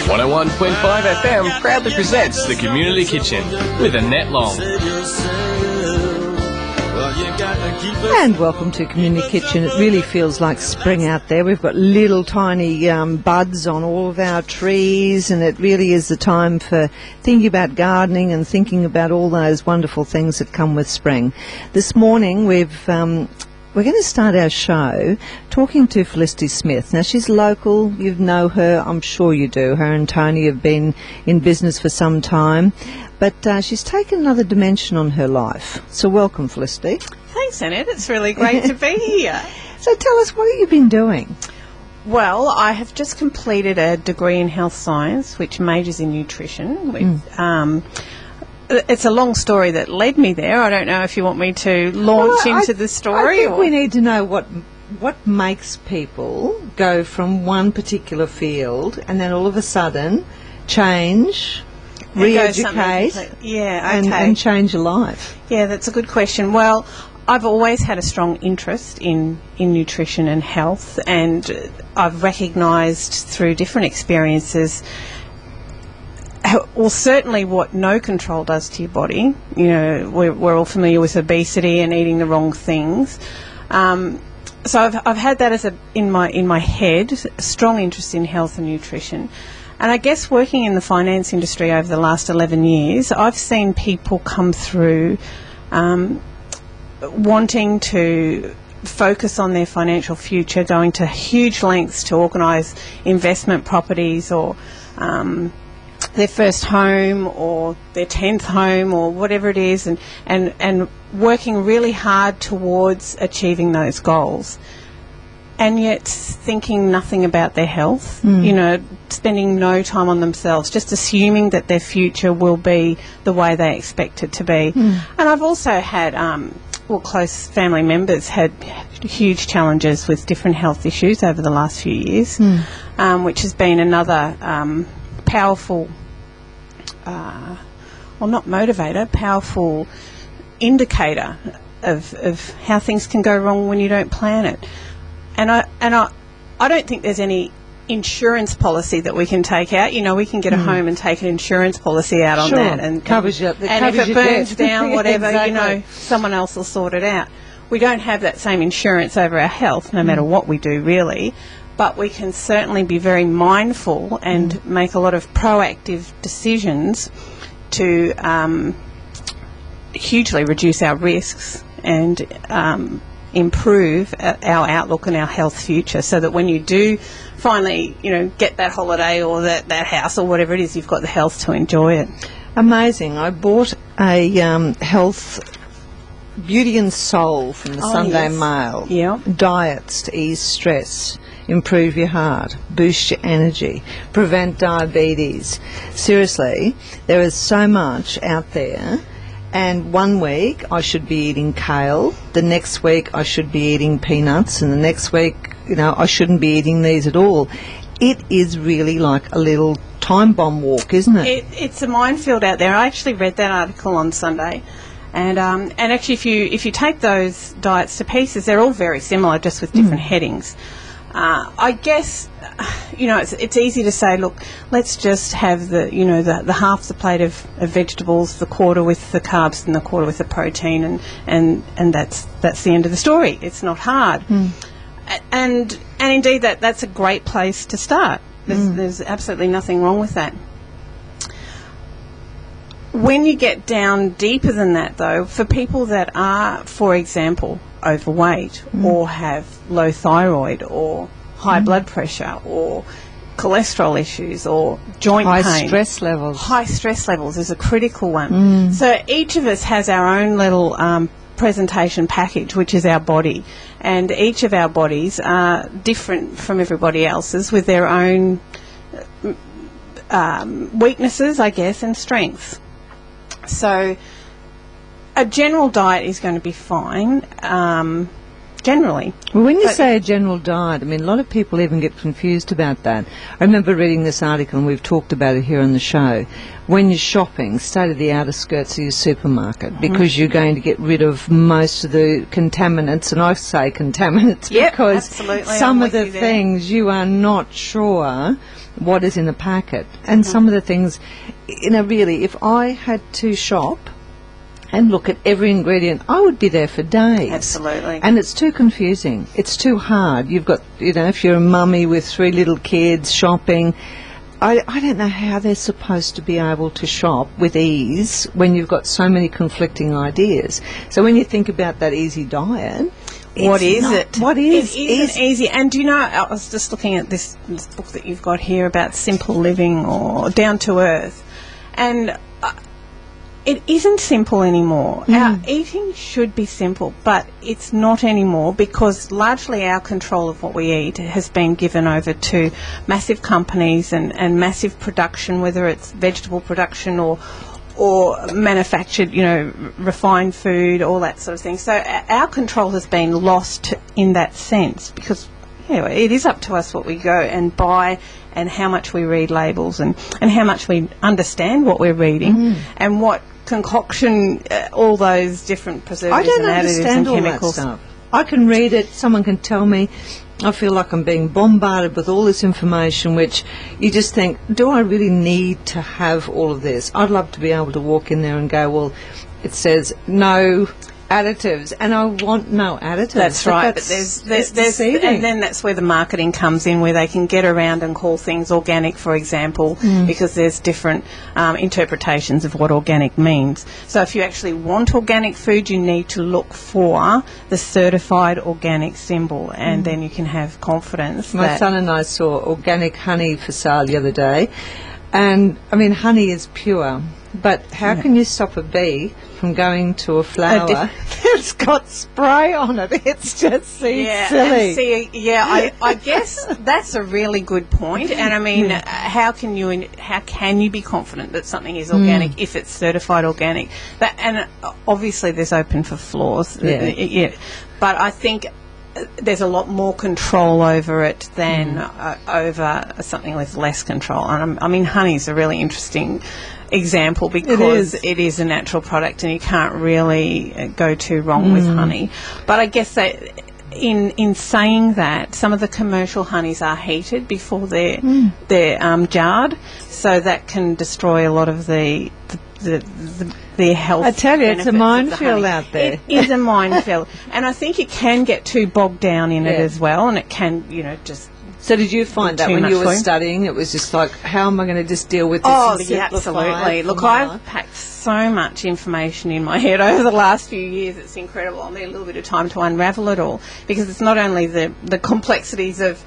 101.5 FM proudly presents The Community Kitchen with Annette Long. And welcome to Community Kitchen. It really feels like spring out there. We've got little tiny buds on all of our trees, and it really is the time for thinking about gardening and thinking about all those wonderful things that come with spring. This morning we're going to start our show talking to Felicity Smith. Now, she's local. You know her. I'm sure you do. Her and Tony have been in business for some time. But she's taken another dimension on her life. So welcome, Felicity. Thanks, Annette. It's really great to be here. So tell us, what have you been doing? Well, I have just completed a degree in health science, which majors in nutrition. It's a long story that led me there. I don't know if you want me to launch into the story. I think we need to know what makes people go from one particular field and then all of a sudden change, re-educate, and change your life. Yeah, that's a good question. Well, I've always had a strong interest in nutrition and health, and I've recognised through different experiences, well, certainly what no control does to your body. You know, we're all familiar with obesity and eating the wrong things. So I've had that as in my head, a strong interest in health and nutrition. And I guess working in the finance industry over the last 11 years, I've seen people come through wanting to focus on their financial future, going to huge lengths to organise investment properties or their first home or their 10th home or whatever it is, and working really hard towards achieving those goals. And yet thinking nothing about their health, you know, spending no time on themselves, just assuming that their future will be the way they expect it to be. And I've also had, close family members had huge challenges with different health issues over the last few years, which has been another powerful, not motivator, powerful indicator of how things can go wrong when you don't plan it. And I don't think there's any insurance policy that we can take out. You know, we can get a home and take an insurance policy out on that, and covers you. And if it burns down, whatever, exactly, you know, someone else will sort it out. We don't have that same insurance over our health, no matter what we do, really. But we can certainly be very mindful and make a lot of proactive decisions to hugely reduce our risks and improve our outlook and our health future, so that when you do finally, you know, get that holiday or that house or whatever it is, you've got the health to enjoy it. Amazing. I bought a health Beauty and Soul from the Sunday Mail. Yeah. Diets to ease stress, improve your heart, boost your energy, prevent diabetes. Seriously, there is so much out there. And one week I should be eating kale, the next week I should be eating peanuts, and the next week, you know, I shouldn't be eating these at all. It is really like a little time bomb walk, isn't it? It's a minefield out there. I actually read that article on Sunday, and actually if you take those diets to pieces, they're all very similar, just with different headings. I guess, you know, it's easy to say, look, let's just have the half the plate of vegetables, the quarter with the carbs and the quarter with the protein, and that's the end of the story. It's not hard. And indeed that's a great place to start. There's absolutely nothing wrong with that. When you get down deeper than that, though, for people that are, for example, overweight or have low thyroid or high blood pressure or cholesterol issues or joint pain. High stress levels. High stress levels is a critical one. So each of us has our own little presentation package, which is our body. And each of our bodies are different from everybody else's, with their own weaknesses, I guess, and strengths. So a general diet is going to be fine, generally. Well, when you say a general diet, I mean, a lot of people even get confused about that. I remember reading this article, and we've talked about it here on the show. When you're shopping, stay to the outer skirts of your supermarket, because you're going to get rid of most of the contaminants, and I say contaminants because absolutely. some of the things you are not sure what is in a packet. And some of the things, really, if I had to shop and look at every ingredient, I would be there for days. Absolutely. And it's too confusing. It's too hard. You've got, if you're a mummy with 3 little kids shopping, I don't know how they're supposed to be able to shop with ease when you've got so many conflicting ideas. So when you think about that easy diet, what is it? What is it? Isn't easy. And do you know, I was just looking at this book that you've got here about simple living or down to earth, and it isn't simple anymore. Our eating should be simple, but it's not anymore, because largely our control of what we eat has been given over to massive companies and massive production, whether it's vegetable production or manufactured, refined food, all that sort of thing. So our control has been lost in that sense, because it is up to us what we go and buy and how much we read labels and how much we understand what we're reading and what concoction all those different preservatives and additives and chemicals. That stuff. I can read it, someone can tell me, I feel like I'm being bombarded with all this information, which you just think, do I really need to have all of this? I'd love to be able to walk in there and go, well, it says no additives, and I want no additives. That's right, but there's and then that's where the marketing comes in, where they can get around and call things organic, for example, because there's different interpretations of what organic means. So if you actually want organic food, you need to look for the certified organic symbol, and then you can have confidence. My son and I saw organic honey for sale the other day, and honey is pure. But how can you stop a bee from going to a flower that's got spray on it? It's just silly. I guess that's a really good point. And how can you be confident that something is organic if it's certified organic? And obviously there's open for flaws. But I think there's a lot more control over it than over something with less control. And honey is a really interesting example, because it is a natural product and you can't really go too wrong with honey. But I guess that in saying that, some of the commercial honeys are heated before they're jarred, so that can destroy a lot of the health. I tell you, it's a minefield out there. It is a minefield, and I think you can get too bogged down in it as well, and it can, just. So did you find that when you were studying, it was just like, how am I going to just deal with this? Absolutely. Look, I've packed so much information in my head over the last few years. It's incredible. I'll need a little bit of time to unravel it all, because it's not only the complexities of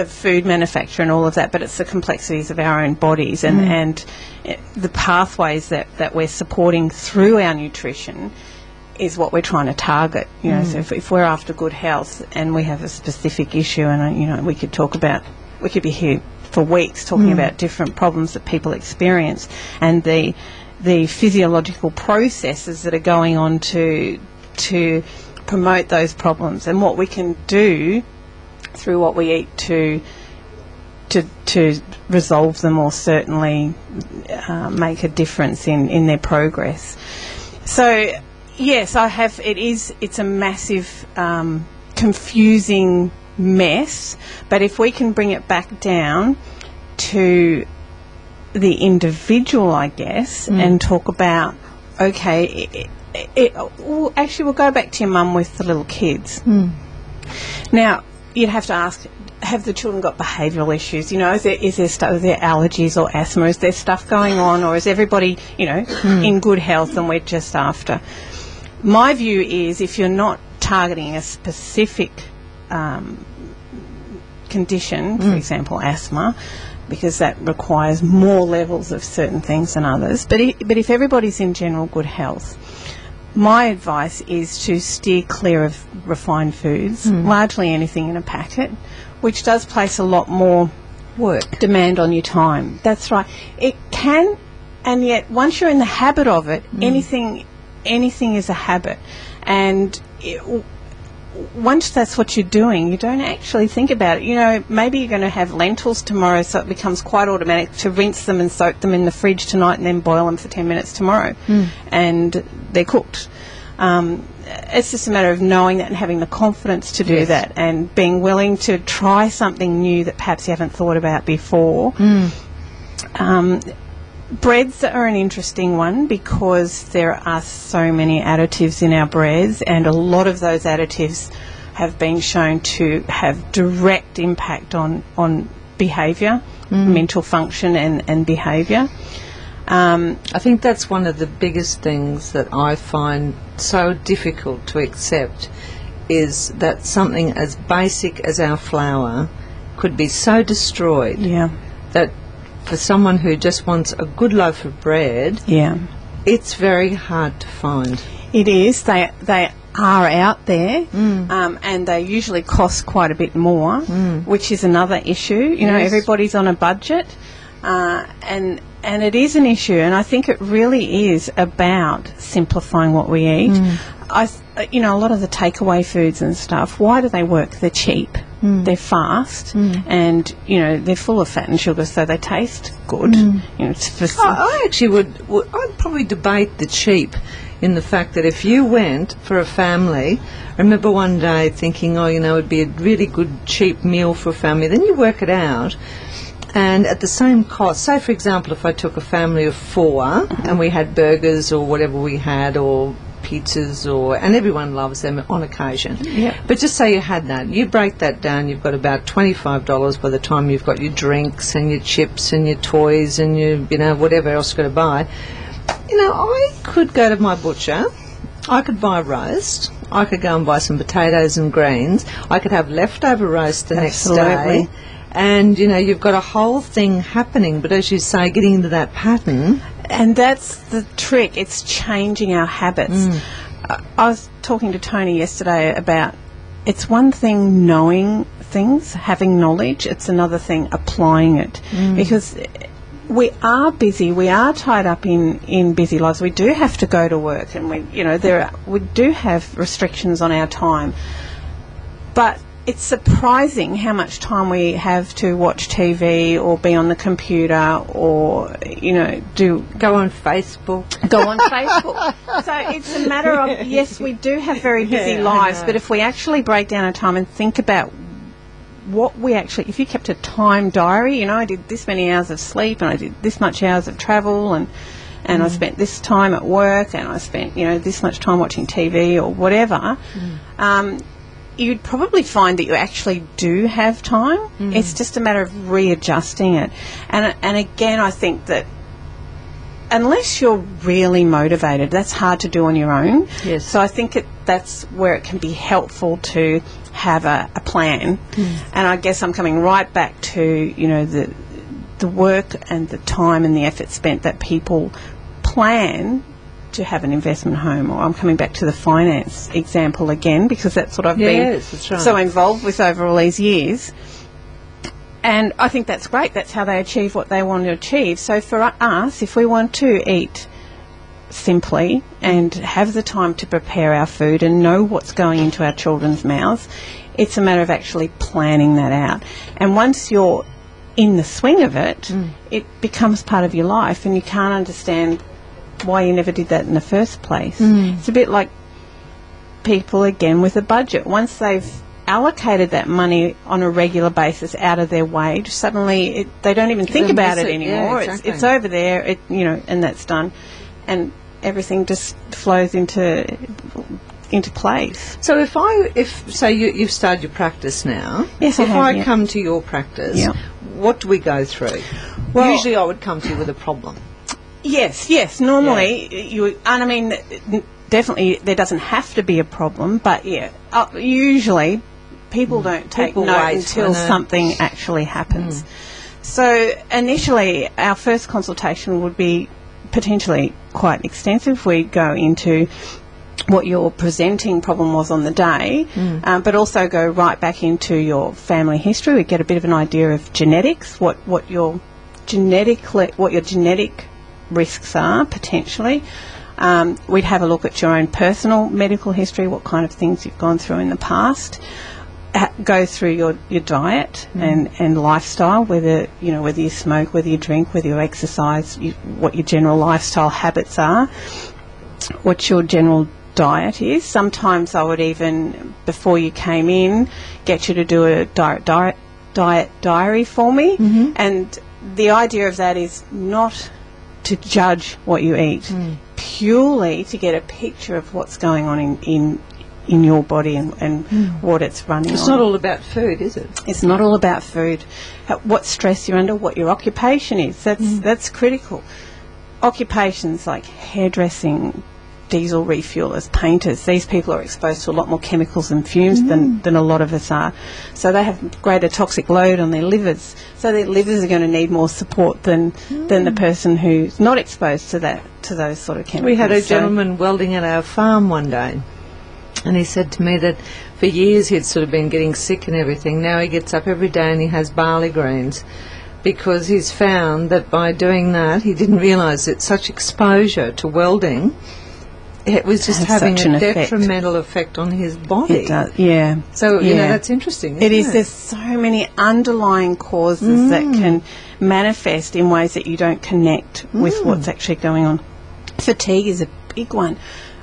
food manufacture and all of that, but it's the complexities of our own bodies and the pathways that we're supporting through our nutrition is what we're trying to target. So if we're after good health and we have a specific issue, and we could be here for weeks talking about different problems that people experience and the physiological processes that are going on to promote those problems, and what we can do through what we eat to resolve them, or certainly make a difference in their progress. So yes, I have. It's a massive, confusing mess. But if we can bring it back down to the individual, I guess, and talk about, okay, actually, we'll go back to your mum with the little kids. Now, you'd have to ask, have the children got behavioural issues? Is there allergies or asthma? Is there stuff going on, or is everybody, in good health, and we're just after? My view is, if you're not targeting a specific condition, for example, asthma, because that requires more levels of certain things than others, but if everybody's in general good health, my advice is to steer clear of refined foods, largely anything in a packet, which does place a lot more demand on your time. That's right. It can, and yet once you're in the habit of it, anything is a habit, and once that's what you're doing, you don't actually think about it. Maybe you're going to have lentils tomorrow, so it becomes quite automatic to rinse them and soak them in the fridge tonight and then boil them for 10 minutes tomorrow, and they're cooked. It's just a matter of knowing that and having the confidence to do that, and being willing to try something new that perhaps you haven't thought about before. Breads are an interesting one because there are so many additives in our breads, and a lot of those additives have been shown to have direct impact on behaviour, mental function and behaviour. I think that's one of the biggest things that I find so difficult to accept, is that something as basic as our flour could be so destroyed that for someone who just wants a good loaf of bread, it's very hard to find. It is. They are out there, and they usually cost quite a bit more, which is another issue. You know, everybody's on a budget, and it is an issue, and I think it really is about simplifying what we eat. You know, a lot of the takeaway foods and stuff, why do they work? They're cheap, they're fast, and, you know, they're full of fat and sugar, so they taste good. You know, I actually I'd probably debate the cheap, in the fact that if you went for a family, I remember one day thinking, oh, you know, it'd be a really good cheap meal for a family. Then you work it out, and at the same cost, say for example, if I took a family of 4 and we had burgers or whatever we had, or pizzas, and everyone loves them on occasion. But just say you had that, you break that down, you've got about $25 by the time you've got your drinks and your chips and your toys and your, you know, whatever else you've got to buy. You know, I could go to my butcher, I could buy roast, I could go and buy some potatoes and greens, I could have leftover roast the next day, and, you know, you've got a whole thing happening. But as you say, getting into that pattern. And that's the trick, it's changing our habits. I was talking to Tony yesterday about, it's one thing knowing things, having knowledge, it's another thing applying it. Because we are busy, we are tied up in busy lives. We do have to go to work, and we do have restrictions on our time. But it's surprising how much time we have to watch TV or be on the computer or, you know, go on Facebook. So it's a matter of, yes, we do have very busy lives, but if we actually break down our time and think about what we actually, if you kept a time diary, you know, I did this many hours of sleep and I did this much hours of travel, and I spent this time at work, and I spent, you know, this much time watching TV or whatever, you'd probably find that you actually do have time. It's just a matter of readjusting it. And again, I think that unless you're really motivated, that's hard to do on your own. So I think that's where it can be helpful to have a plan. And I guess I'm coming right back to, you know, the work and the time and the effort spent that people plan to have an investment home. Or I'm coming back to the finance example again, because that's what I've been so involved with over all these years. And I think that's great. That's how they achieve what they want to achieve. So for us, if we want to eat simply and have the time to prepare our food and know what's going into our children's mouths, it's a matter of actually planning that out. And once you're in the swing of it, it becomes part of your life, and you can't understand why you never did that in the first place. It's a bit like people, again, with a budget. Once they've allocated that money on a regular basis out of their wage, suddenly they don't even think about it anymore. It's over there, you know, and that's done, and everything just flows into place. So if say you've started your practice now, if I come to your practice, what do we go through? Well, usually I would come to you with a problem. Yes. Normally, and I mean, definitely there doesn't have to be a problem, but usually people don't take note until something actually happens. So initially, our first consultation would be potentially quite extensive. We'd go into what your presenting problem was on the day, but also go right back into your family history. We get a bit of an idea of genetics, what your genetic risks are potentially. We'd have a look at your own personal medical history, what kind of things you've gone through in the past. Go through your diet and lifestyle, whether you smoke, whether you drink, whether you exercise, what your general lifestyle habits are, what your general diet is. Sometimes I would even, before you came in, get you to do a diet diary for me. And the idea of that is not to judge what you eat, purely to get a picture of what's going on in your body and what it's running on. It's not all about food, is it? It's not all about food. What stress you're under, what your occupation is, that's critical. Occupations like hairdressing, diesel refuelers, painters, these people are exposed to a lot more chemicals and fumes than a lot of us are. So they have greater toxic load on their livers. So their livers are going to need more support than the person who's not exposed to those sort of chemicals. We had a gentleman welding at our farm one day, and he said to me that for years he'd sort of been getting sick and everything. Now he gets up every day and he has barley greens, because he's found that by doing that, he didn't realise that such exposure to welding, it was just having a detrimental effect on his body. It does, yeah. So, you know, that's interesting, isn't it? It is. There's so many underlying causes that can manifest in ways that you don't connect with what's actually going on. Fatigue is a big one.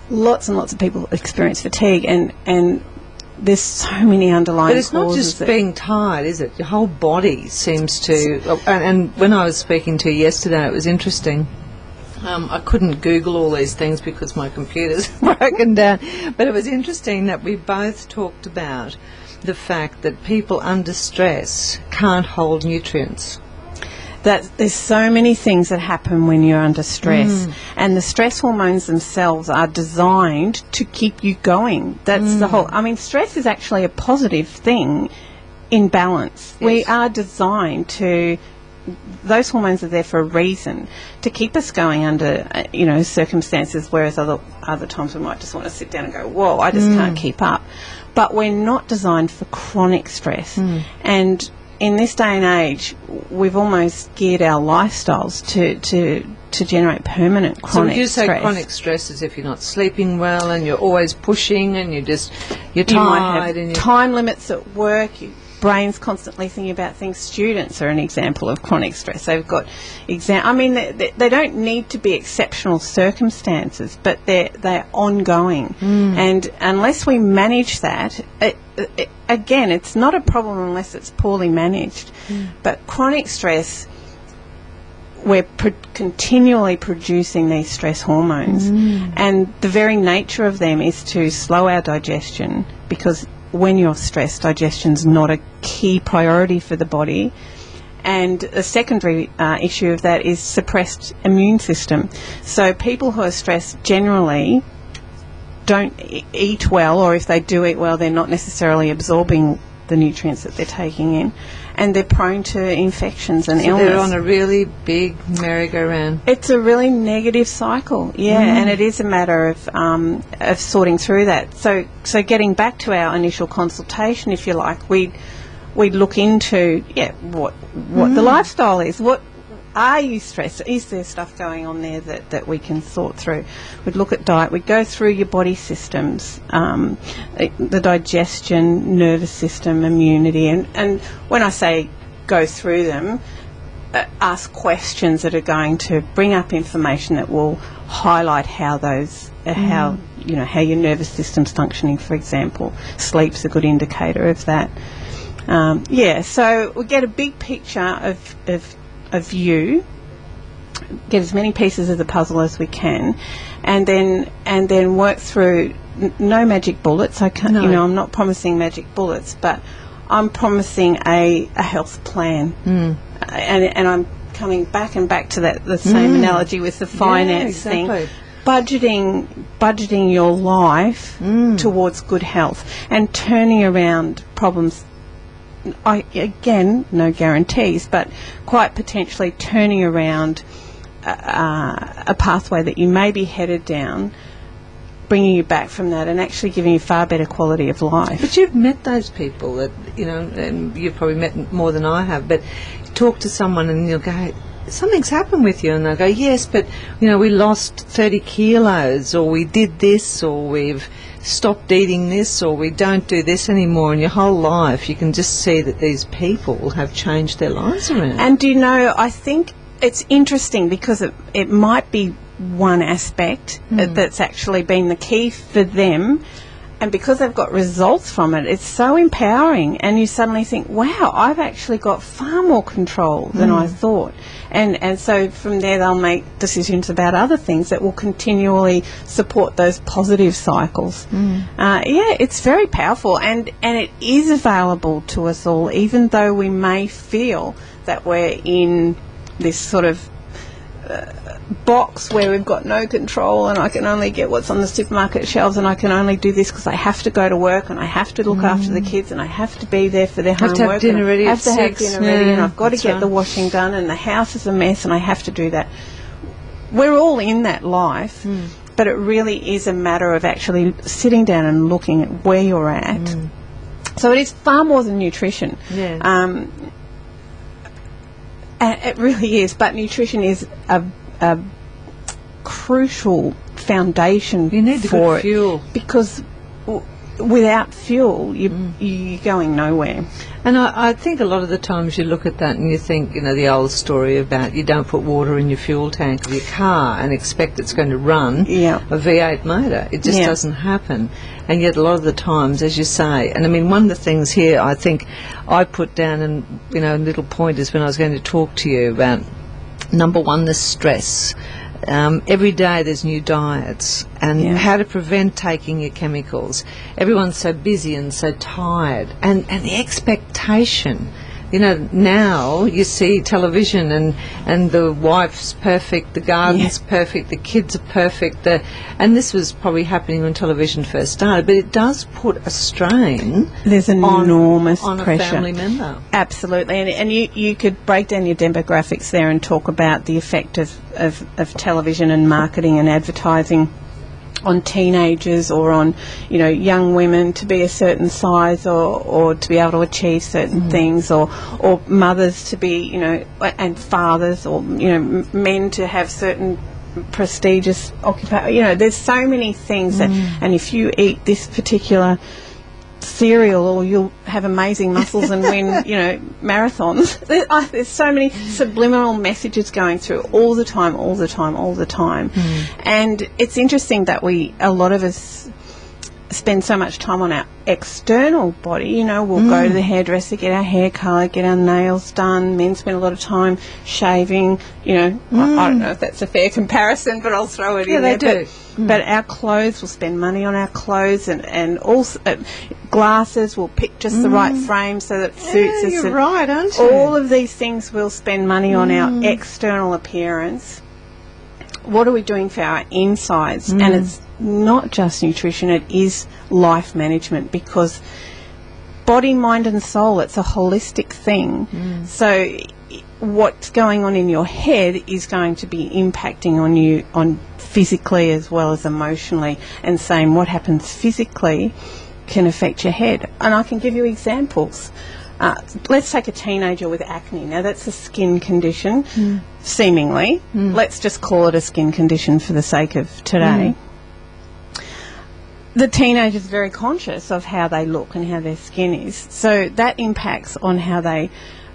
Lots and lots of people experience fatigue, and there's so many underlying causes. But it's not just being tired, is it? Your whole body seems to... And when I was speaking to you yesterday, it was interesting. I couldn't Google all these things because my computer's broken down. But it was interesting that we both talked about the fact that people under stress can't hold nutrients. That there's so many things that happen when you're under stress, and the stress hormones themselves are designed to keep you going. That's the whole... I mean, stress is actually a positive thing in balance. Yes. We are designed to... Those hormones are there for a reason, to keep us going under, circumstances, whereas other times we might just want to sit down and go, whoa, I just can't keep up. But we're not designed for chronic stress. And in this day and age, we've almost geared our lifestyles to generate permanent chronic stress. So would you say chronic stress is if you're not sleeping well and you're always pushing and you're tired? You might have time limits at work, your brain's constantly thinking about things. Students are an example of chronic stress. They've got they don't need to be exceptional circumstances, but they're ongoing. And unless we manage that, again, it's not a problem unless it's poorly managed. But chronic stress, we're continually producing these stress hormones, and the very nature of them is to slow our digestion, because when you're stressed, digestion's not a key priority for the body. And a secondary issue of that is suppressed immune system. So people who are stressed generally don't eat well, or if they do eat well, they're not necessarily absorbing the nutrients that they're taking in, and they're prone to infections and illness. They're on a really big merry-go-round. It's a really negative cycle, and it is a matter of sorting through that. So getting back to our initial consultation, if you like, we'd look into what the lifestyle is. What are you stressed? Is there stuff going on there that we can sort through? We'd look at diet. We'd go through your body systems, the digestion, nervous system, immunity, and when I say go through them, ask questions that are going to bring up information that will highlight how those how your nervous system's functioning. For example, sleep's a good indicator of that. So we get a big picture of you, get as many pieces of the puzzle as we can, and then work through. No magic bullets. I can't. No. I'm not promising magic bullets, but I'm promising a health plan, and I'm coming back to the same analogy with the finance thing. Budgeting your life towards good health and turning around problems. Again, no guarantees, but quite potentially turning around a pathway that you may be headed down, bringing you back from that and actually giving you far better quality of life. But you've met those people that, and you've probably met more than I have, but you talk to someone and you'll go, something's happened with you, and they'll go, yes, but, we lost 30 kilos, or we did this, or we've stopped eating this, or we don't do this anymore. In your whole life, you can just see that these people have changed their lives around. And I think it's interesting because it might be one aspect that's actually been the key for them. And because they've got results from it, it's so empowering, and you suddenly think, wow, I've actually got far more control than I thought. And so from there they'll make decisions about other things that will continually support those positive cycles. It's very powerful, and it is available to us all, even though we may feel that we're in this sort of box where we've got no control, and I can only get what's on the supermarket shelves, and I can only do this because I have to go to work, and I have to look after the kids, and I have to be there for their homework. Have dinner ready have to have dinner ready, and I've got to get the washing done, and the house is a mess, and I have to do that. We're all in that life, but it really is a matter of actually sitting down and looking at where you're at. So it is far more than nutrition. It really is, but nutrition is a crucial foundation. You need the good fuel, because without fuel, you're going nowhere. And I think a lot of the times you look at that and you think, you know, the old story about you don't put water in your fuel tank of your car and expect it's going to run a V8 motor. It just doesn't happen. And yet a lot of the times, as you say, and I mean, one of the things here I think I put down in, you know, little pointers when I was going to talk to you about, number one, the stress. Every day there's new diets and how to prevent taking your chemicals. Everyone's so busy and so tired, and the expectation. You know, now you see television and the wife's perfect, the garden's perfect, the kids are perfect, and this was probably happening when television first started, but it does put a strain. There's enormous on pressure. A family member. Absolutely, and you could break down your demographics there and talk about the effect of television and marketing and advertising on teenagers, or on, you know, young women to be a certain size, or to be able to achieve certain things, or mothers to be, you know, and fathers, or, you know, men to have certain prestigious occupation. You know, there's so many things that, and if you eat this particular cereal, or you'll have amazing muscles and win, you know, marathons. There's so many subliminal messages going through all the time. And it's interesting that a lot of us spend so much time on our external body. You know, we'll go to the hairdresser, get our hair coloured, get our nails done. Men spend a lot of time shaving. You know, I don't know if that's a fair comparison, but I'll throw it in there. They do. But our clothes, we'll spend money on our clothes, and also glasses, we'll pick just the right frame so that it suits us. You're right, aren't you? All of these things, we'll spend money on our external appearance. What are we doing for our insides? And it's not just nutrition, it is life management, because body, mind and soul, it's a holistic thing. So what's going on in your head is going to be impacting on you, on physically as well as emotionally, and same, what happens physically can affect your head. And I can give you examples. Let's take a teenager with acne. Now, that's a skin condition, seemingly. Let's just call it a skin condition for the sake of today. The teenager is very conscious of how they look and how their skin is. So that impacts on how they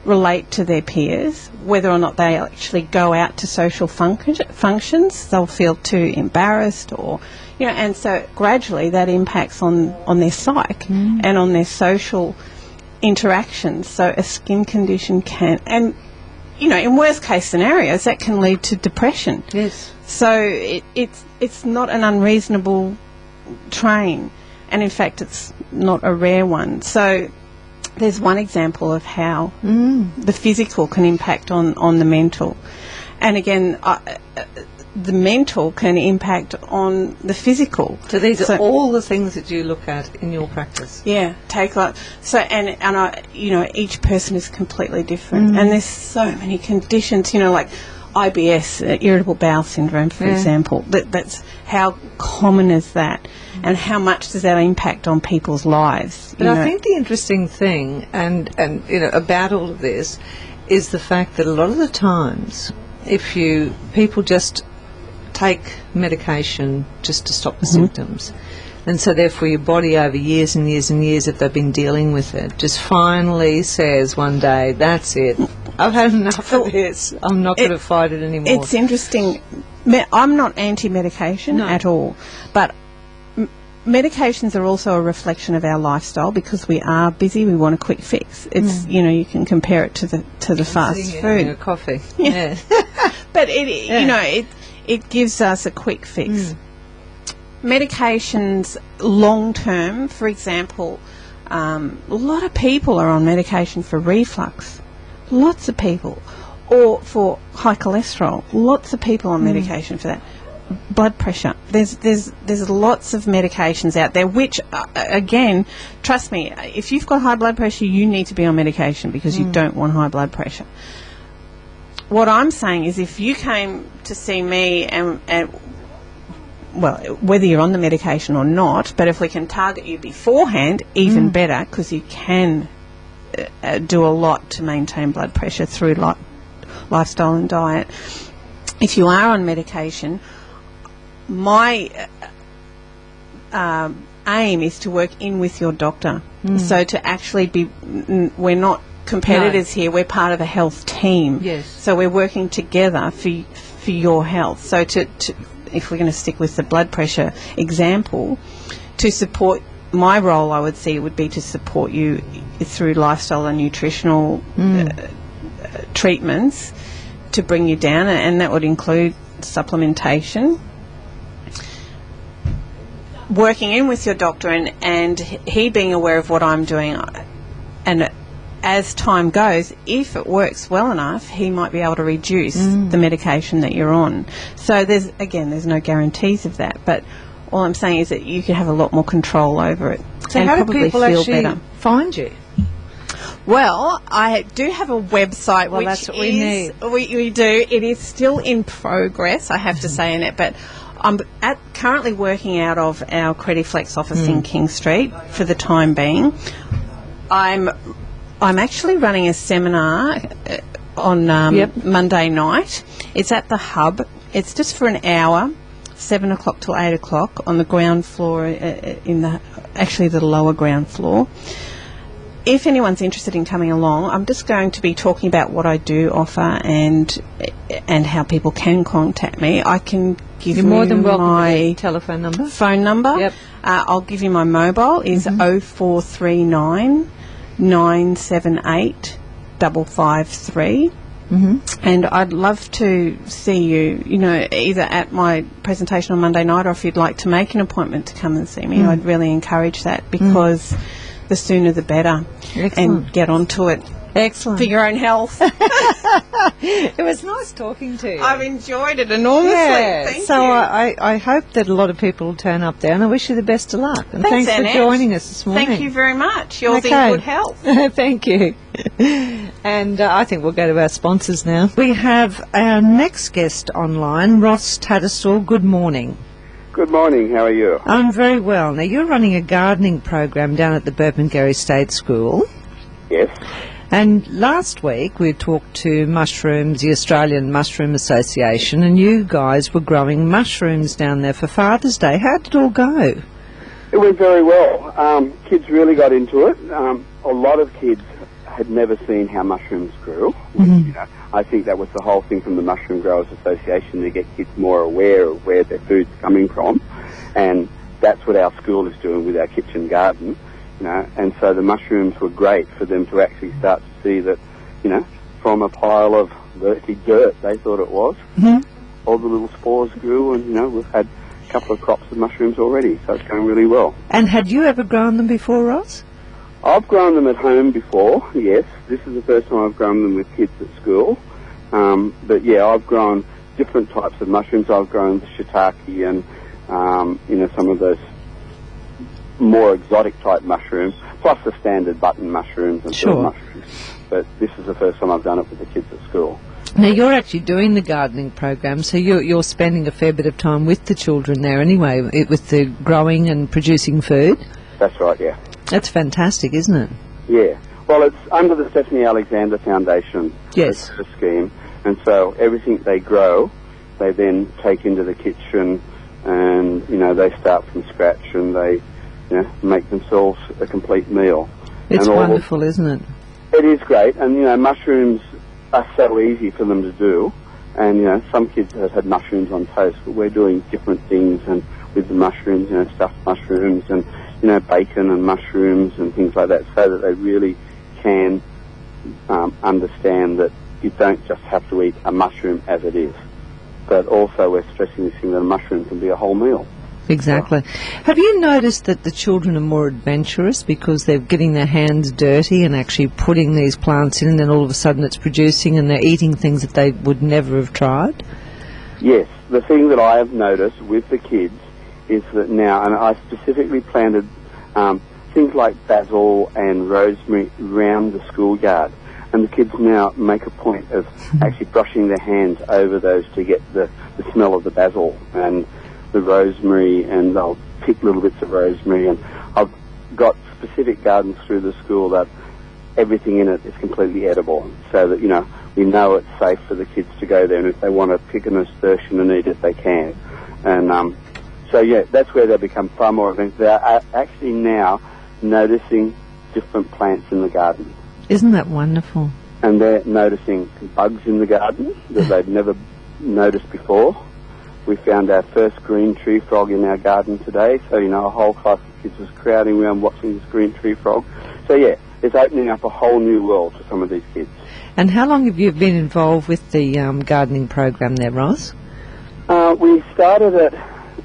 relate to their peers, whether or not they actually go out to social functions. They'll feel too embarrassed, or, you know, and so gradually that impacts on their psyche and on their social interactions. So a skin condition can, and, you know, in worst case scenarios, that can lead to depression. Yes. So it's not an unreasonable train, and in fact it's not a rare one. So there's one example of how the physical can impact on the mental, and again the mental can impact on the physical. So these are all the things that you look at in your practice. Yeah, take like so, and I, you know, each person is completely different, and there's so many conditions. You know, like IBS, irritable bowel syndrome, for example. That's how common is that, and how much does that impact on people's lives? But I think the interesting thing, and you know, about all of this, is the fact that a lot of the times, if people just take medication just to stop the symptoms, and so therefore your body over years and years and years, if they've been dealing with it, just finally says one day, that's it, I've had enough of this, I'm not going to fight it anymore. It's interesting. I'm not anti-medication at all, but medications are also a reflection of our lifestyle because we are busy. We want a quick fix. It's you can compare it to the fast food. A coffee. Yeah. But it gives us a quick fix. Medications long term, for example, a lot of people are on medication for reflux. Lots of people, or for high cholesterol. Lots of people on medication for that. Blood pressure. There's lots of medications out there, which again, trust me, if you've got high blood pressure, you need to be on medication because you don't want high blood pressure. What I'm saying is, if you came to see me and well, whether you're on the medication or not, but if we can target you beforehand, even better, because you can do a lot to maintain blood pressure through lifestyle and diet. If you are on medication, my aim is to work in with your doctor. So to actually be, we're not competitors here, we're part of a health team. Yes. So we're working together for your health. So to if we're going to stick with the blood pressure example, to support, my role I would see would be to support you through lifestyle and nutritional treatments to bring you down, and that would include supplementation, working in with your doctor and he being aware of what I'm doing, and as time goes, if it works well enough, he might be able to reduce the medication that you're on. So there's no guarantees of that, but all I'm saying is that you can have a lot more control over it. So and how do probably people feel actually better. find you? Well, I do have a website. Well, which that's what we need. We do. It is still in progress, I have to say, in it, but I'm currently working out of our Crediflex office in King Street for the time being. I'm actually running a seminar on Monday night. It's at the Hub. It's just for an hour, 7 o'clock till 8 o'clock on the ground floor, in the lower ground floor. If anyone's interested in coming along, I'm just going to be talking about what I do offer and how people can contact me. I can give you more than welcome my telephone number. Phone number. Yep. I'll give you my mobile is 0439 978 553. And I'd love to see you, either at my presentation on Monday night, or if you'd like to make an appointment to come and see me, I'd really encourage that, because the sooner the better. Excellent. And get onto it. Excellent. For your own health. It was nice talking to you. I've enjoyed it enormously. Yeah, Thank so you. I hope that a lot of people will turn up there, and I wish you the best of luck. And Thanks, thanks for Annette. joining us this morning. Thank you very much. Yours in good health. Thank you. And I think we'll go to our sponsors now. We have our next guest online, Ross Tattersall. Good morning. Good morning, how are you? I'm very well. Now, you're running a gardening program down at the Burpengary State School. Yes. And last week we talked to Mushrooms, the Australian Mushroom Association, and you guys were growing mushrooms down there for Father's Day. How did it all go? It went very well. Kids really got into it. A lot of kids had never seen how mushrooms grew. Which, I think that was the whole thing from the Mushroom Growers Association, to get kids more aware of where their food's coming from. And that's what our school is doing with our kitchen garden. And so the mushrooms were great for them to actually start to see that, from a pile of dirty dirt, they thought it was, all the little spores grew, and, we've had a couple of crops of mushrooms already, so it's going really well. And had you ever grown them before, Ross? I've grown them at home before, yes. This is the first time I've grown them with kids at school. But, yeah, I've grown different types of mushrooms. I've grown the shiitake and, some of those more exotic type mushrooms, plus the standard button mushrooms and field mushrooms. But this is the first time I've done it with the kids at school. Now, you're actually doing the gardening program, so you're spending a fair bit of time with the children there anyway, with the growing and producing food. That's right, yeah. That's fantastic, isn't it? Yeah. Well, it's under the Stephanie Alexander Foundation scheme, and so everything they grow, they then take into the kitchen, and, they start from scratch, and they make themselves a complete meal. It's wonderful, isn't it? It is great, and mushrooms are so easy for them to do. And, you know, some kids have had mushrooms on toast, but we're doing different things and with the mushrooms, you know, stuffed mushrooms and, you know, bacon and mushrooms and things like that, so that they really can understand that you don't just have to eat a mushroom as it is, but also we're stressing this thing that a mushroom can be a whole meal. Exactly. Have you noticed that the children are more adventurous because they're getting their hands dirty and actually putting these plants in, and then all of a sudden it's producing and they're eating things that they would never have tried? Yes. The thing that I have noticed with the kids is that now, and I specifically planted things like basil and rosemary around the schoolyard, and the kids now make a point of actually brushing their hands over those to get the smell of the basil and the rosemary, and they'll pick little bits of rosemary. And I've got specific gardens through the school that everything in it is completely edible, so that, you know, we know it's safe for the kids to go there, and if they want to pick a nasturtium and eat it, they can. And so, yeah, that's where they become far more adventurous. They're actually now noticing different plants in the garden. Isn't that wonderful? And they're noticing bugs in the garden that they'd never noticed before. We found our first green tree frog in our garden today, so, you know, a whole class of kids was crowding around watching this green tree frog. So, yeah, it's opening up a whole new world to some of these kids. And how long have you been involved with the gardening program there, Ross? We started it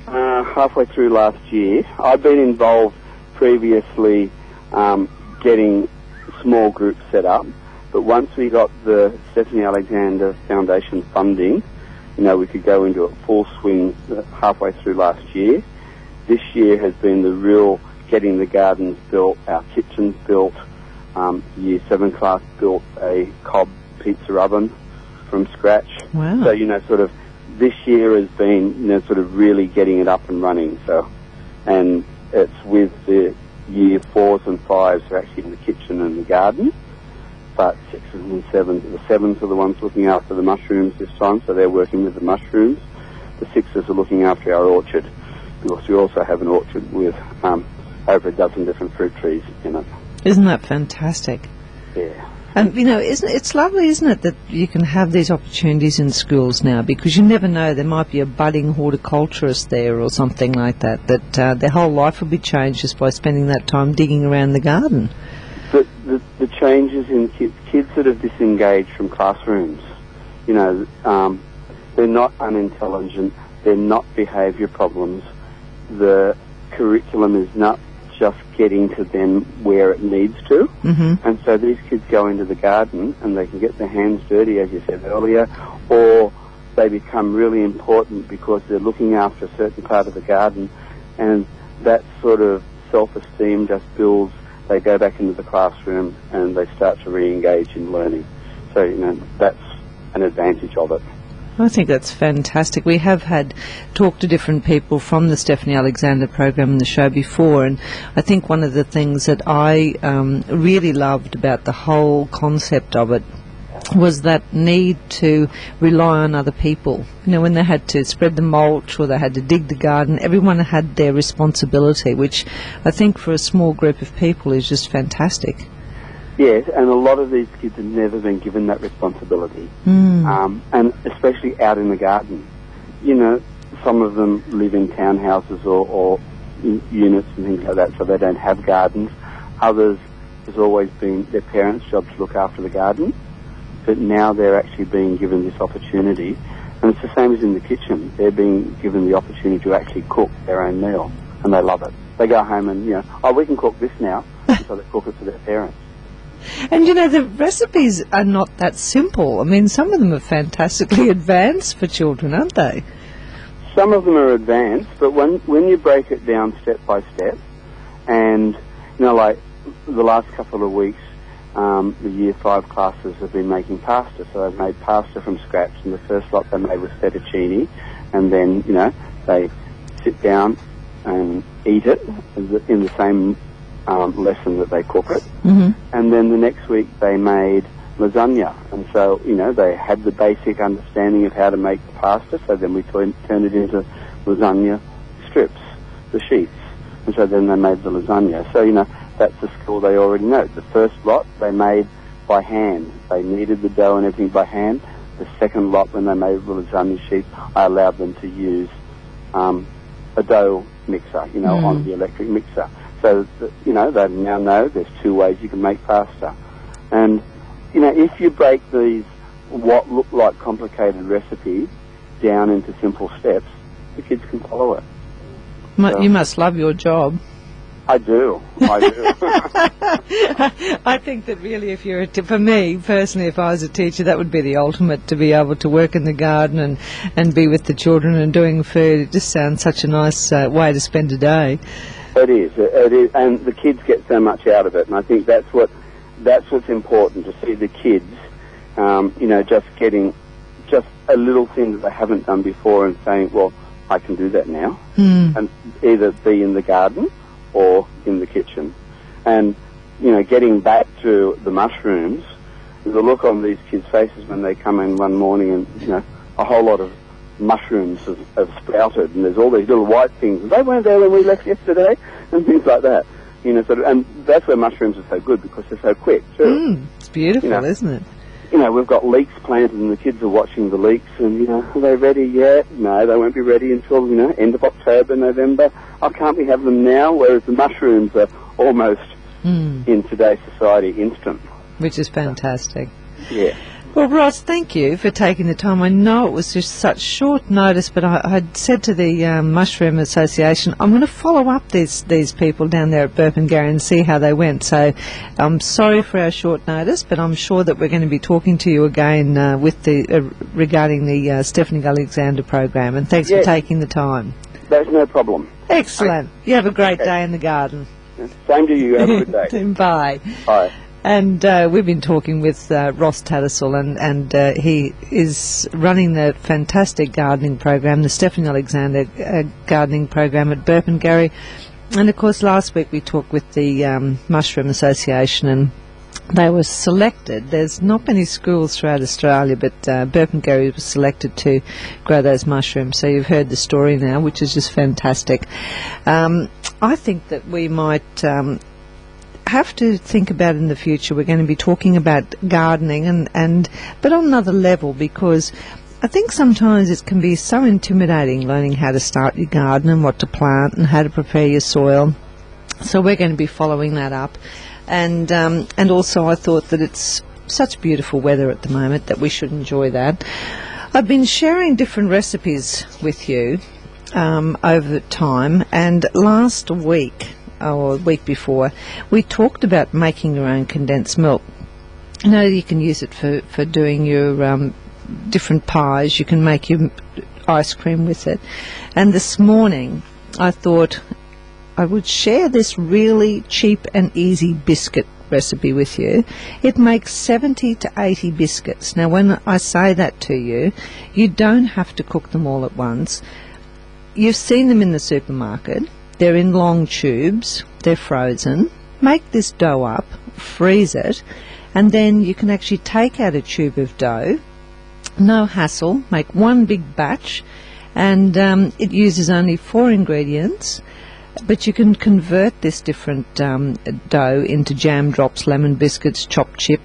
halfway through last year. I've been involved previously getting small groups set up, but once we got the Stephanie Alexander Foundation funding, you know, we could go into a full swing halfway through last year. This year has been the real getting the gardens built, our kitchens built. Year 7 class built a cob pizza oven from scratch. Wow. So, you know, sort of this year has been, you know, sort of really getting it up and running. So, and it's with the year 4s and 5s who are actually in the kitchen and the garden. But 6s and 7s, the 7s are the ones looking after the mushrooms this time, so they're working with the mushrooms. The 6s are looking after our orchard, because we also have an orchard with over a dozen different fruit trees in it. Isn't that fantastic? Yeah. And, you know, it's lovely, isn't it, that you can have these opportunities in schools now, because you never know, there might be a budding horticulturist there or something like that, that their whole life will be changed just by spending that time digging around the garden. The changes in kids that have disengaged from classrooms, you know, they're not unintelligent, they're not behaviour problems. The curriculum is not just getting to them where it needs to. Mm-hmm. And so these kids go into the garden and they can get their hands dirty, as you said earlier, or they become really important because they're looking after a certain part of the garden, and that sort of self-esteem just builds. They go back into the classroom and they start to re-engage in learning. So, you know, that's an advantage of it. I think that's fantastic. We have talked to different people from the Stephanie Alexander program in the show before, and I think one of the things that I really loved about the whole concept of it was that need to rely on other people. You know, when they had to spread the mulch or they had to dig the garden, everyone had their responsibility, which I think for a small group of people is just fantastic. Yes, and a lot of these kids have never been given that responsibility, and especially out in the garden. You know, some of them live in townhouses or units and things like that, so they don't have gardens. Others, has always been their parents' job to look after the garden, but now they're actually being given this opportunity. And it's the same as in the kitchen. They're being given the opportunity to actually cook their own meal, and they love it. They go home and, you know, oh, we can cook this now, so they cook it for their parents. And, you know, the recipes are not that simple. I mean, some of them are fantastically advanced for children, aren't they? Some of them are advanced, but when you break it down step by step, and, you know, like the last couple of weeks, the Year 5 classes have been making pasta, so they've made pasta from scratch, and the first lot they made was fettuccine, and then, you know, they sit down and eat it in the same lesson that they cook it. Mm-hmm. And then the next week they made lasagna, and so, you know, they had the basic understanding of how to make the pasta, so then we turned it into lasagna strips, the sheets, and so then they made the lasagna. So, you know, that's the skill they already know. The first lot they made by hand. They kneaded the dough and everything by hand. the second lot, when they made lasagna sheets, I allowed them to use a dough mixer, you know, on the electric mixer. So, you know, they now know there's 2 ways you can make pasta. And, you know, if you break these, what look like complicated recipes, down into simple steps, the kids can follow it. You must love your job. I do. I think that really, if you're for me personally, if I was a teacher, that would be the ultimate, to be able to work in the garden and be with the children and doing food. It just sounds such a nice way to spend a day. It is, and the kids get so much out of it, and I think that's what's important, to see the kids, you know, just getting just a little thing that they haven't done before and saying, well, I can do that now, and either be in the garden or in the kitchen. And, you know, getting back to the mushrooms, the look on these kids' faces when they come in one morning and, you know, a whole lot of mushrooms have sprouted, and there's all these little white things, and they weren't there when we left yesterday, and things like that. You know, sort of, and that's where mushrooms are so good, because they're so quick, too. It's beautiful, you know, isn't it? You know, we've got leeks planted, and the kids are watching the leeks, and, you know, are they ready yet? No, they won't be ready until, you know, end of October, November. Oh, can't we have them now? Whereas the mushrooms are almost, in today's society, instant. Which is fantastic. Yeah. Well, Ross, thank you for taking the time. I know it was just such short notice, but I had said to the Mushroom Association, I'm going to follow up these people down there at Burpengary and see how they went. So I'm sorry for our short notice, but I'm sure that we're going to be talking to you again with the regarding the Stephanie Alexander program. And thanks for taking the time. There's no problem. Excellent. You have a great day in the garden. Same to you. Have a good day. Bye. Bye. And we've been talking with Ross Tattersall, and he is running the fantastic gardening program, the Stephanie Alexander gardening program at Burpengary. And, of course, last week we talked with the Mushroom Association, and they were selected. There's not many schools throughout Australia, but Burpengary was selected to grow those mushrooms. So you've heard the story now, which is just fantastic. I think that we might have to think about in the future. We're going to be talking about gardening, but on another level, because I think sometimes it can be so intimidating learning how to start your garden and what to plant and how to prepare your soil. So we're going to be following that up. And also I thought that it's such beautiful weather at the moment that we should enjoy that. I've been sharing different recipes with you over time, and last week, or the week before, we talked about making your own condensed milk. You know, you can use it for doing your different pies. You can make your ice cream with it. And this morning I thought I would share this really cheap and easy biscuit recipe with you. It makes 70 to 80 biscuits. Now, when I say that to you, you don't have to cook them all at once. You've seen them in the supermarket. They're in long tubes, they're frozen. Make this dough up, freeze it, and then you can actually take out a tube of dough. No hassle, make one big batch, and it uses only 4 ingredients, but you can convert this different dough into jam drops, lemon biscuits, chopped chip,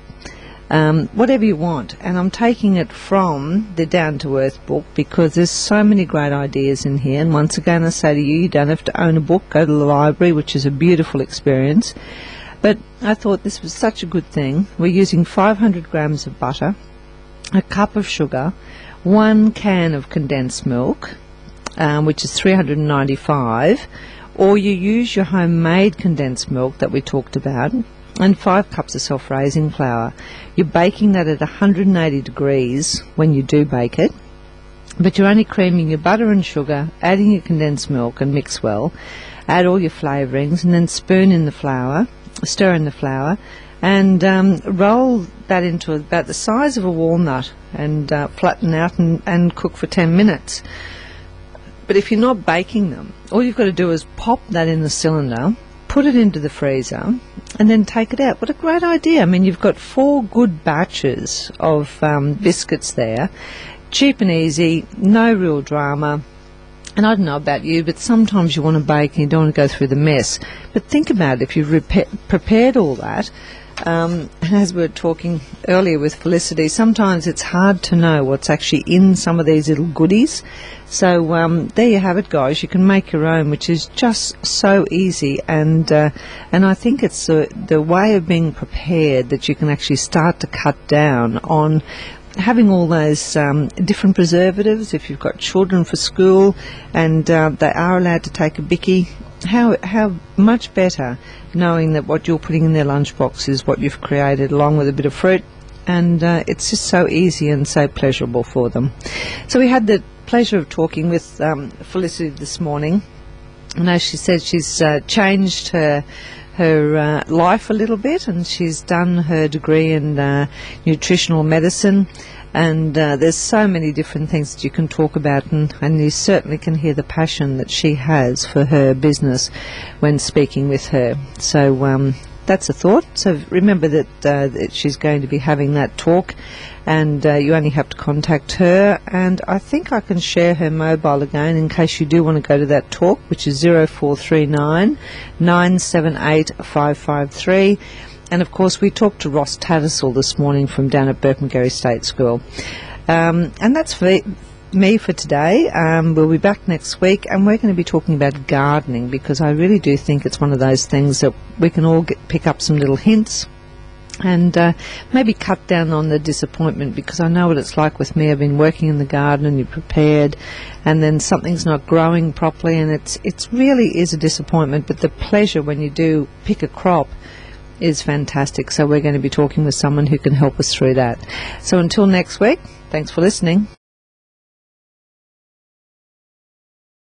whatever you want. And I'm taking it from the Down to Earth book, because there's so many great ideas in here. And once again, I say to you don't have to own a book. Go to the library, which is a beautiful experience. But I thought this was such a good thing. We're using 500 grams of butter, a cup of sugar, 1 can of condensed milk, which is 395, or you use your homemade condensed milk that we talked about, and 5 cups of self-raising flour. You're baking that at 180 degrees when you do bake it, but you're only creaming your butter and sugar, adding your condensed milk, and mix well. Add all your flavourings, and then spoon in the flour, stir in the flour, and roll that into about the size of a walnut, and flatten out and cook for 10 minutes. But if you're not baking them, all you've got to do is pop that in the cylinder, put it into the freezer, and then take it out. What a great idea. I mean, you've got 4 good batches of biscuits there. Cheap and easy, no real drama. And I don't know about you, but sometimes you want to bake and you don't want to go through the mess. But think about it, if you've prepared all that, And as we were talking earlier with Felicity, sometimes it's hard to know what's actually in some of these little goodies. So there you have it, guys. You can make your own, which is just so easy. And I think it's the way of being prepared that you can actually start to cut down on having all those different preservatives. If you've got children for school and they are allowed to take a bicky, how much better knowing that what you're putting in their lunchbox is what you've created along with a bit of fruit, and it's just so easy and so pleasurable for them. So we had the pleasure of talking with Felicity this morning, and as she said, she's changed her life a little bit, and she's done her degree in nutritional medicine, and there's so many different things that you can talk about, and you certainly can hear the passion that she has for her business when speaking with her. So that's a thought. So remember that she's going to be having that talk, and you only have to contact her, and I think I can share her mobile again in case you do want to go to that talk, which is 0439 978 553. And of course we talked to Ross Tattersall this morning from down at Burpengary State School, and that's for me for today. We'll be back next week, and we're going to be talking about gardening, because I really do think it's one of those things that we can all pick up some little hints and maybe cut down on the disappointment, because I know what it's like with me. I've been working in the garden and you're prepared, and then something's not growing properly, and it really is a disappointment, but the pleasure when you do pick a crop is fantastic. So we're going to be talking with someone who can help us through that. So until next week, thanks for listening.